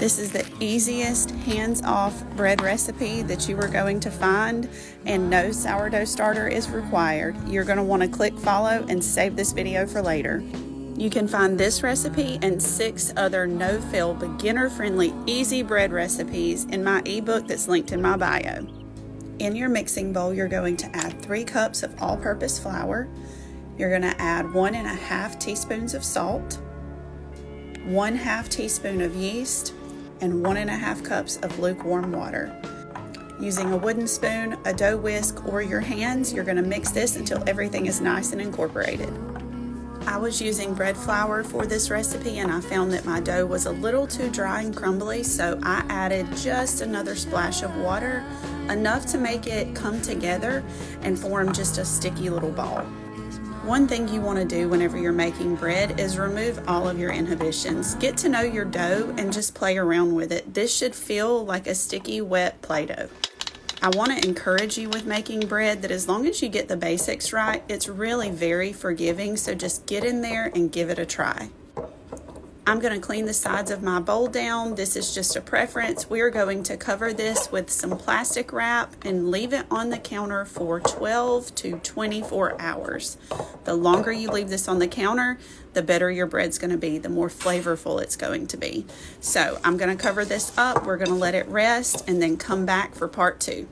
This is the easiest hands-off bread recipe that you are going to find, and no sourdough starter is required. You're going to want to click follow and save this video for later. You can find this recipe and 6 other no-fail, beginner-friendly, easy bread recipes in my ebook that's linked in my bio. In your mixing bowl, you're going to add 3 cups of all-purpose flour. You're going to add 1½ teaspoons of salt, 1/2 teaspoon of yeast, and 1½ cups of lukewarm water. Using a wooden spoon, a dough whisk, or your hands, you're going to mix this until everything is nice and incorporated. I was using bread flour for this recipe and I found that my dough was a little too dry and crumbly, so I added just another splash of water, enough to make it come together and form just a sticky little ball. One thing you want to do whenever you're making bread is remove all of your inhibitions. Get to know your dough and just play around with it. This should feel like a sticky, wet Play-Doh. I want to encourage you with making bread that as long as you get the basics right, it's really very forgiving, so just get in there and give it a try. I'm going to clean the sides of my bowl down. This is just a preference. We are going to cover this with some plastic wrap and leave it on the counter for 12 to 24 hours. The longer you leave this on the counter, the better your bread's going to be, the more flavorful it's going to be. So I'm going to cover this up. We're going to let it rest and then come back for part 2.